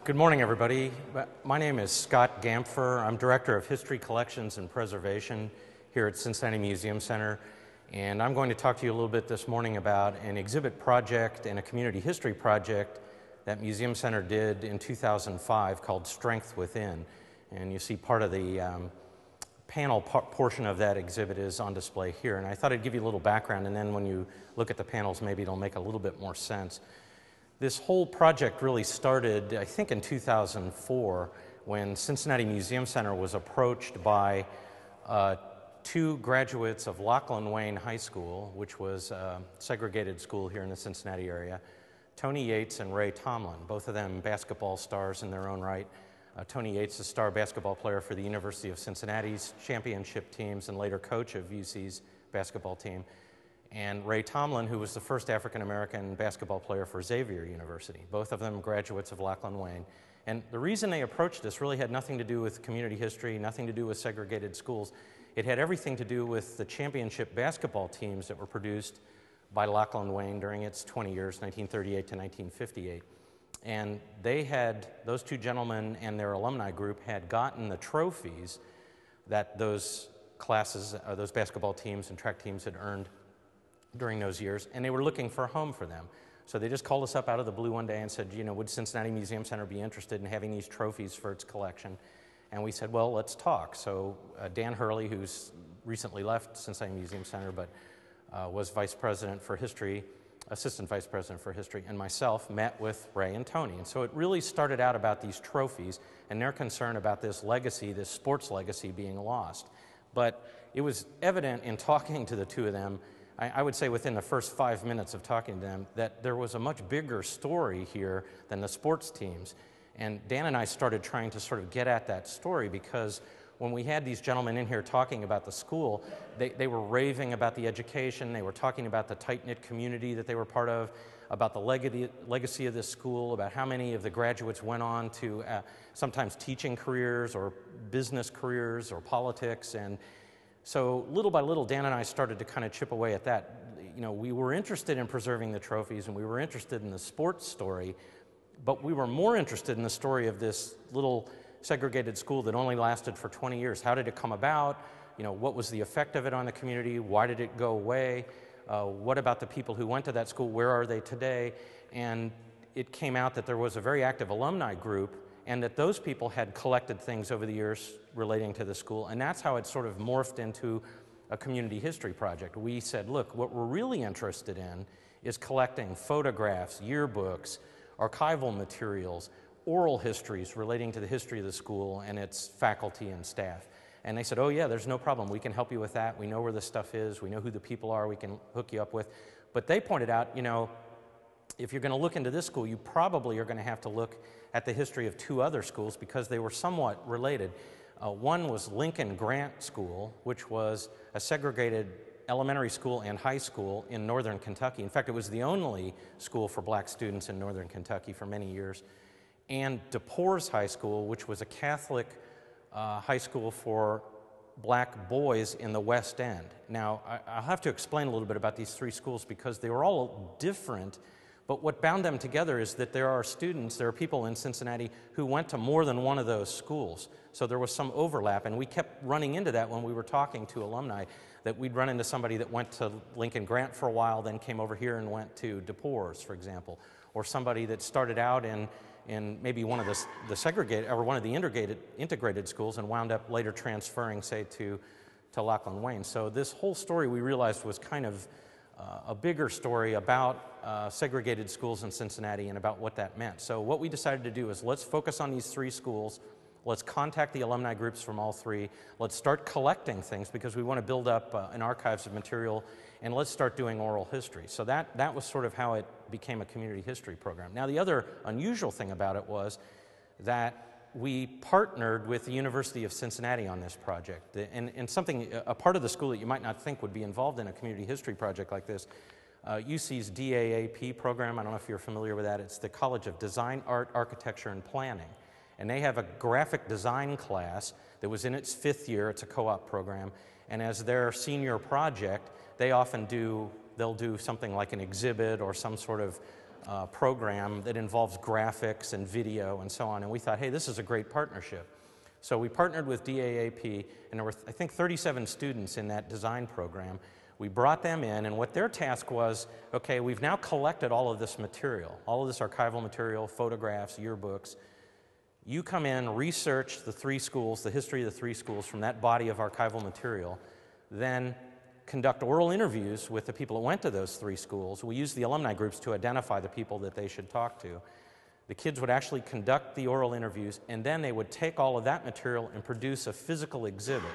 Good morning, everybody. My name is Scott Gampfer. I'm Director of History Collections and Preservation here at Cincinnati Museum Center, and I'm going to talk to you a little bit this morning about an exhibit project and a community history project that Museum Center did in 2005 called Strength Within. And you see part of the panel portion of that exhibit is on display here. And I thought I'd give you a little background, and then when you look at the panels, maybe it'll make a little bit more sense. This whole project really started, I think, in 2004 when Cincinnati Museum Center was approached by two graduates of Lachlan Wayne High School, which was a segregated school here in the Cincinnati area, Tony Yates and Ray Tomlin, both of them basketball stars in their own right. Tony Yates, a star basketball player for the University of Cincinnati's championship teams and later coach of UC's basketball team. And Ray Tomlin, who was the first African-American basketball player for Xavier University. Both of them graduates of Lachlan Wayne. And the reason they approached this really had nothing to do with community history, nothing to do with segregated schools. It had everything to do with the championship basketball teams that were produced by Lachlan Wayne during its 20 years, 1938 to 1958. And they had, those two gentlemen and their alumni group had gotten the trophies that those classes, those basketball teams and track teams had earned during those years, and they were looking for a home for them. So they just called us up out of the blue one day and said, you know, would Cincinnati Museum Center be interested in having these trophies for its collection? And we said, well, let's talk. So Dan Hurley, who's recently left Cincinnati Museum Center, but was Vice President for History, Assistant Vice President for History, and myself met with Ray and Tony. And so it really started out about these trophies and their concern about this legacy, this sports legacy being lost. But it was evident in talking to the two of them, I would say within the first 5 minutes of talking to them, that there was a much bigger story here than the sports teams. And Dan and I started trying to sort of get at that story, because when we had these gentlemen in here talking about the school, they were raving about the education, they were talking about the tight-knit community that they were part of, about the legacy of this school, about how many of the graduates went on to sometimes teaching careers or business careers or politics. And so little by little, Dan and I started to kind of chip away at that. You know, we were interested in preserving the trophies and we were interested in the sports story, but we were more interested in the story of this little segregated school that only lasted for 20 years. How did it come about? You know, what was the effect of it on the community? Why did it go away? What about the people who went to that school? Where are they today? And it came out that there was a very active alumni group, and that those people had collected things over the years relating to the school, and that's how it sort of morphed into a community history project. We said, look, what we're really interested in is collecting photographs, yearbooks, archival materials, oral histories relating to the history of the school and its faculty and staff. And they said, oh yeah, there's no problem, we can help you with that, we know where this stuff is, we know who the people are, we can hook you up with. But they pointed out, you know, if you're going to look into this school, you probably are going to have to look at the history of two other schools because they were somewhat related. One was Lincoln Grant School, which was a segregated elementary school and high school in northern Kentucky. In fact, it was the only school for black students in northern Kentucky for many years. And DePores High School, which was a Catholic high school for black boys in the West End. Now, I'll have to explain a little bit about these three schools because they were all different. But what bound them together is that there are people in Cincinnati who went to more than one of those schools. So there was some overlap, and we kept running into that when we were talking to alumni, that we'd run into somebody that went to Lincoln Grant for a while, then came over here and went to DePores, for example, or somebody that started out in maybe one of the segregated, or one of the integrated schools and wound up later transferring, say, to Lachlan Wayne. So this whole story we realized was kind of a bigger story about segregated schools in Cincinnati and about what that meant. So what we decided to do is let's focus on these three schools, let's contact the alumni groups from all three, let's start collecting things because we want to build up an archives of material, and let's start doing oral history. So that was sort of how it became a community history program. Now the other unusual thing about it was that we partnered with the University of Cincinnati on this project. And a part of the school that you might not think would be involved in a community history project like this, UC's DAAP program, I don't know if you're familiar with that, it's the College of Design, Art, Architecture, and Planning. And they have a graphic design class that was in its 5th year, it's a co-op program, and as their senior project, they often they'll do something like an exhibit or some sort of program that involves graphics and video and so on, and we thought, hey, this is a great partnership. So we partnered with DAAP, and there were, I think, 37 students in that design program. We brought them in, and what their task was, okay, we've now collected all of this material, all of this archival material, photographs, yearbooks. You come in, research the three schools, the history of the three schools from that body of archival material, then conduct oral interviews with the people that went to those three schools. We used the alumni groups to identify the people that they should talk to. The kids would actually conduct the oral interviews, and then they would take all of that material and produce a physical exhibit.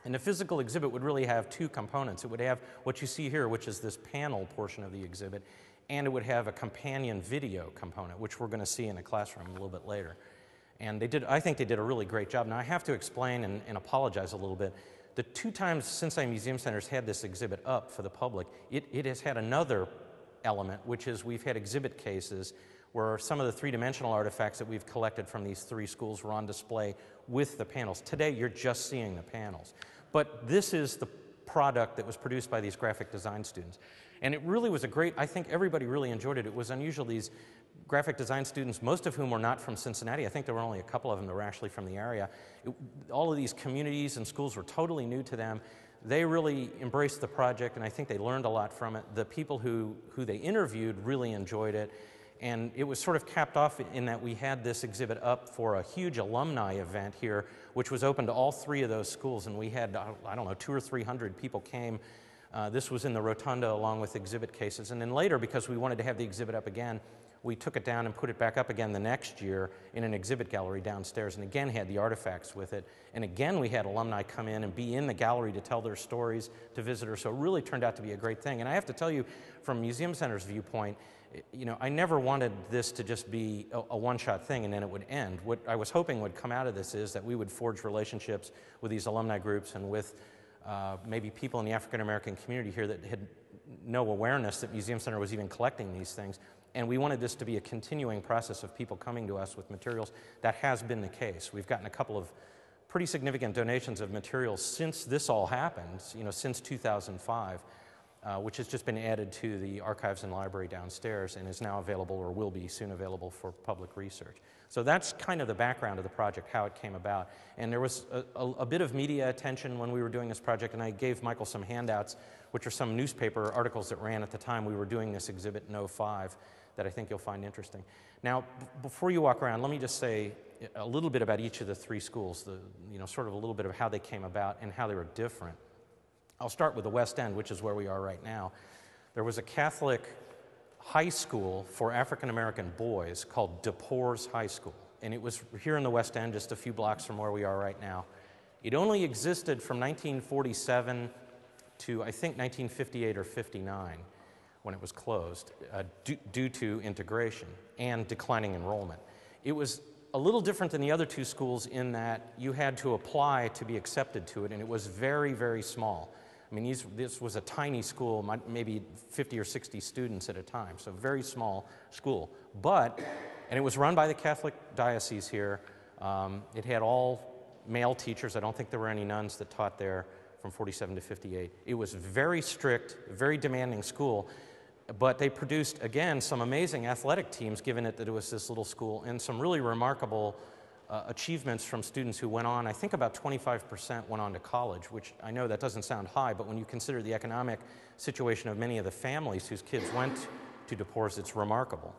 And the physical exhibit would really have two components. It would have what you see here, which is this panel portion of the exhibit, and it would have a companion video component, which we're going to see in the classroom a little bit later. And I think they did a really great job. Now I have to explain and apologize a little bit. The two times Cincinnati Museum Center's had this exhibit up for the public, it has had another element, which is we've had exhibit cases where some of the three-dimensional artifacts that we've collected from these three schools were on display with the panels. Today, you're just seeing the panels. But this is the product that was produced by these graphic design students. And it really was I think everybody really enjoyed it. It was unusual. These graphic design students, most of whom were not from Cincinnati, I think there were only a couple of them that were actually from the area. All of these communities and schools were totally new to them. They really embraced the project, and I think they learned a lot from it. The people who they interviewed really enjoyed it. And it was sort of capped off in that we had this exhibit up for a huge alumni event here, which was open to all three of those schools. And we had, I don't know, 200 or 300 people came. This was in the rotunda along with exhibit cases. And then later, because we wanted to have the exhibit up again, we took it down and put it back up again the next year in an exhibit gallery downstairs, and again had the artifacts with it. And again, we had alumni come in and be in the gallery to tell their stories to visitors. So it really turned out to be a great thing. And I have to tell you, from Museum Center's viewpoint, you know, I never wanted this to just be a one-shot thing and then it would end. What I was hoping would come out of this is that we would forge relationships with these alumni groups and with maybe people in the African American community here that had no awareness that Museum Center was even collecting these things. And we wanted this to be a continuing process of people coming to us with materials. That has been the case. We've gotten a couple of pretty significant donations of materials since this all happened, you know, since 2005, which has just been added to the archives and library downstairs and is now available or will be soon available for public research. So that's kind of the background of the project, how it came about. And there was a bit of media attention when we were doing this project, and I gave Michael some handouts, which are some newspaper articles that ran at the time we were doing this exhibit in '05 that I think you'll find interesting. Now, before you walk around, let me just say a little bit about each of the three schools, you know, sort of a little bit of how they came about and how they were different. I'll start with the West End, which is where we are right now. There was a Catholic high school for African American boys called DePores High School, and it was here in the West End, just a few blocks from where we are right now. It only existed from 1947 to I think 1958 or 59 when it was closed due to integration and declining enrollment. It was a little different than the other two schools in that you had to apply to be accepted to it, and it was very, very small. I mean, this was a tiny school, maybe 50 or 60 students at a time, so very small school. And it was run by the Catholic diocese here. It had all male teachers. I don't think there were any nuns that taught there from 47 to 58. It was very strict, very demanding school, but they produced, again, some amazing athletic teams, given it that it was this little school, and some really remarkable achievements from students who went on. I think about 25% went on to college, which I know that doesn't sound high, but when you consider the economic situation of many of the families whose kids went to DePores, it's remarkable.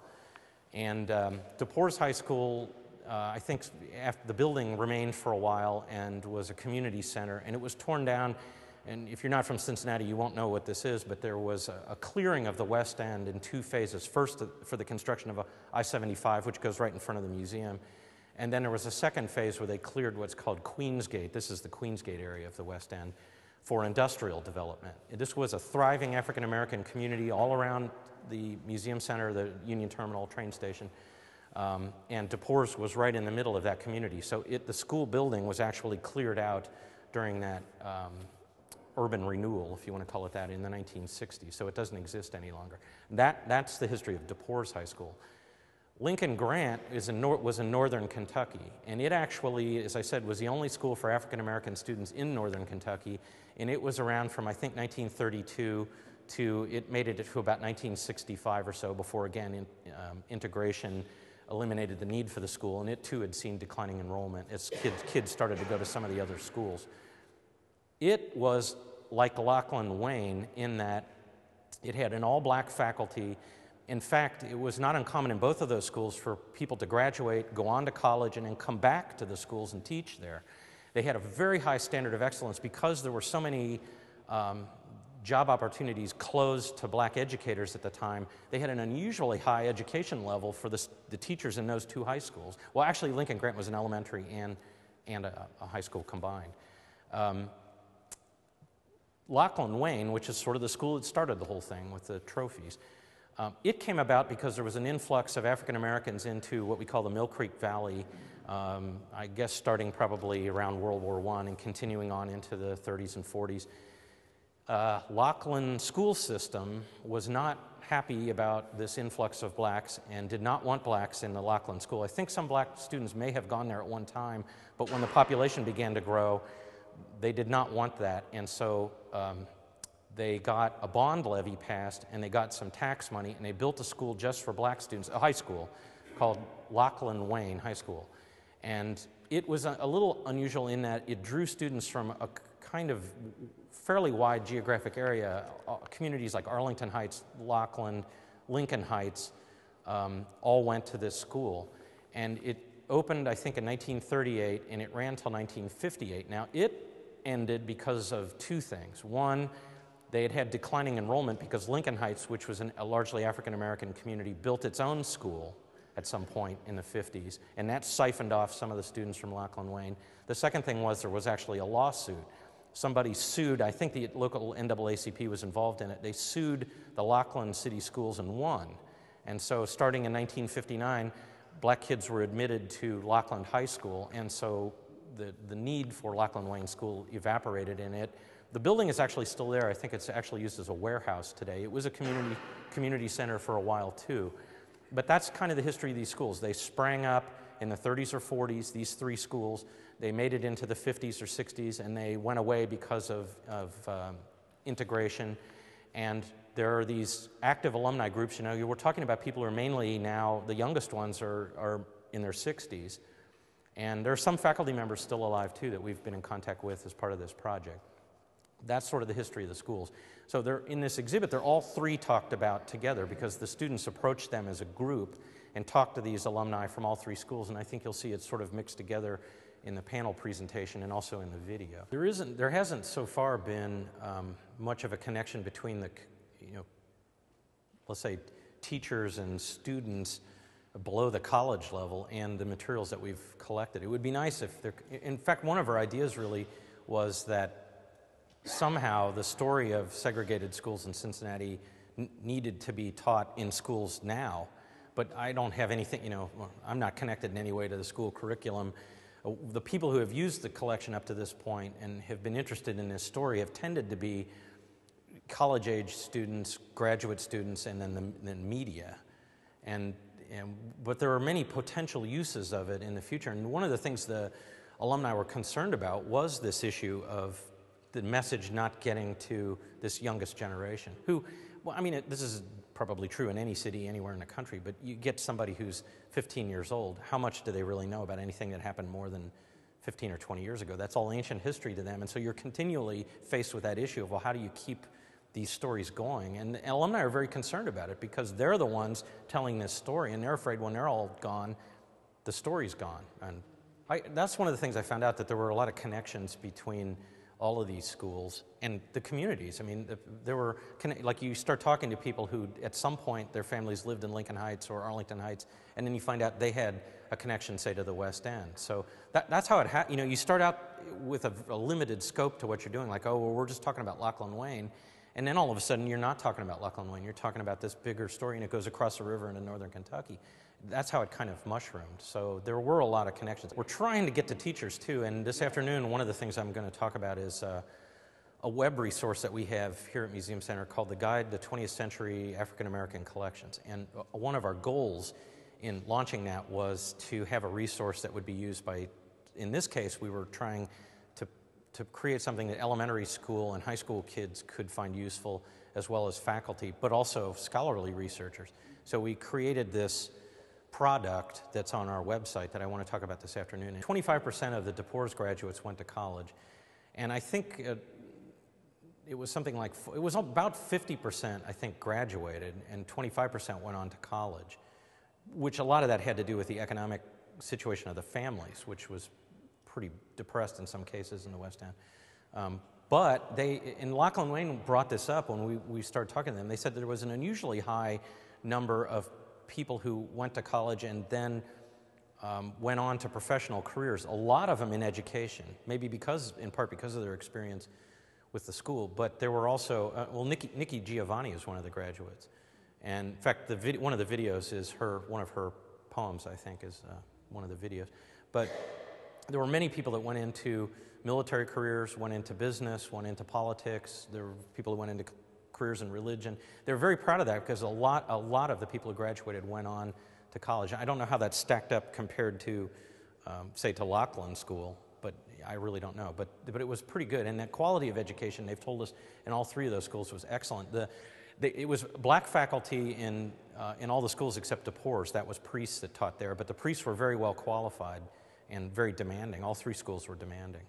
And DePores High School, I think the building remained for a while and was a community center, and it was torn down. And if you're not from Cincinnati, you won't know what this is, but there was a clearing of the West End in two phases. First, for the construction of I-75, which goes right in front of the museum. And then there was a second phase where they cleared what's called Queensgate. This is the Queensgate area of the West End for industrial development. This was a thriving African-American community all around the Museum Center, the Union Terminal train station. And DePores was right in the middle of that community. So the school building was actually cleared out during that urban renewal, if you want to call it that, in the 1960s. So it doesn't exist any longer. That's the history of DePores High School. Lincoln Grant was in northern Kentucky, and it actually, as I said, was the only school for African American students in northern Kentucky, and it was around from I think 1932 it made it to about 1965 or so before, again, integration eliminated the need for the school, and it too had seen declining enrollment as kids started to go to some of the other schools. It was like Lachlan Wayne in that it had an all-black faculty. In fact, it was not uncommon in both of those schools for people to graduate, go on to college, and then come back to the schools and teach there. They had a very high standard of excellence because there were so many job opportunities closed to black educators at the time. They had an unusually high education level for the teachers in those two high schools. Well, actually, Lincoln Grant was an elementary and a high school combined. Lachlan Wayne, which is sort of the school that started the whole thing with the trophies, it came about because there was an influx of African Americans into what we call the Mill Creek Valley, I guess starting probably around World War I and continuing on into the 30s and 40s. Lachlan school system was not happy about this influx of blacks and did not want blacks in the Lachlan school. I think some black students may have gone there at one time, but when the population began to grow, they did not want that, and so they got a bond levy passed, and they got some tax money, and they built a school just for black students, a high school called Lachlan Wayne High School. And it was a little unusual in that it drew students from a kind of fairly wide geographic area. Communities like Arlington Heights, Lachlan, Lincoln Heights, all went to this school. And it opened, I think, in 1938, and it ran until 1958. Now, it ended because of two things. One, they had had declining enrollment because Lincoln Heights, which was a largely African-American community, built its own school at some point in the 50s, and that siphoned off some of the students from Lachlan Wayne. The second thing was there was actually a lawsuit. Somebody sued, I think the local NAACP was involved in it, they sued the Lachlan City Schools and won. And so starting in 1959, black kids were admitted to Lachlan High School, and so the need for Lachlan Wayne School evaporated in it. The building is actually still there. I think it's actually used as a warehouse today. It was a community center for a while too. But that's kind of the history of these schools. They sprang up in the 30s or 40s, these three schools. They made it into the 50s or 60s, and they went away because of integration. And there are these active alumni groups. You know, we're talking about people who are mainly now, the youngest ones are in their 60s. And there are some faculty members still alive too that we've been in contact with as part of this project. That's sort of the history of the schools. So they're, in this exhibit, they're all three talked about together because the students approached them as a group and talked to these alumni from all three schools, and I think you'll see it's sort of mixed together in the panel presentation and also in the video. There hasn't so far been much of a connection between the, let's say, teachers and students below the college level and the materials that we've collected. It would be nice if there, in fact, one of our ideas really was that somehow the story of segregated schools in Cincinnati needed to be taught in schools now, but I don't have anything, I'm not connected in any way to the school curriculum. The people who have used the collection up to this point and have been interested in this story have tended to be college-age students, graduate students, and then media. But there are many potential uses of it in the future, and one of the things the alumni were concerned about was this issue of the message not getting to this youngest generation who, well, I mean, this is probably true in any city anywhere in the country, but you get somebody who's 15 years old, how much do they really know about anything that happened more than 15 or 20 years ago? That's all ancient history to them, and so you're continually faced with that issue of, well, how do you keep these stories going? And alumni are very concerned about it because they're the ones telling this story, and they're afraid when they're all gone, the story's gone. And that's one of the things I found out, that there were a lot of connections between all of these schools and the communities. I mean, there were, like, you start talking to people who at some point their families lived in Lincoln Heights or Arlington Heights, and then you find out they had a connection, say, to the West End. So that's how it you start out with a limited scope to what you're doing, like, oh, well, we're just talking about Lachlan Wayne, and then all of a sudden you're not talking about Lachlan Wayne, you're talking about this bigger story, and it goes across the river into northern Kentucky. That's how it kind of mushroomed. So there were a lot of connections. We're trying to get to teachers too, and this afternoon one of the things I'm going to talk about is a web resource that we have here at Museum Center called the Guide to 20th Century African American Collections. And one of our goals in launching that was to have a resource that would be used by, in this case, we were trying to create something that elementary school and high school kids could find useful, as well as faculty, but also scholarly researchers. So we created this product that's on our website that I want to talk about this afternoon. And 25% of the DePores graduates went to college, and I think it was something like, it was about 50%, I think, graduated, and 25% went on to college, which a lot of that had to do with the economic situation of the families, which was pretty depressed in some cases in the West End. But and Lachlan Wayne brought this up when we started talking to them. They said there was an unusually high number of people who went to college and then went on to professional careers, a lot of them in education, maybe in part because of their experience with the school. But there were also, Nikki Giovanni is one of the graduates. And in fact, one of the videos is one of her poems, I think, is one of the videos. But there were many people that went into military careers, went into business, went into politics. There were people who went into careers in religion. They were very proud of that because a lot of the people who graduated went on to college. I don't know how that stacked up compared to, say, to Lachlan School, but I really don't know. But it was pretty good. And that quality of education, they've told us, in all three of those schools was excellent. It was black faculty in all the schools except DePores. That was priests that taught there. But the priests were very well qualified and very demanding. All three schools were demanding.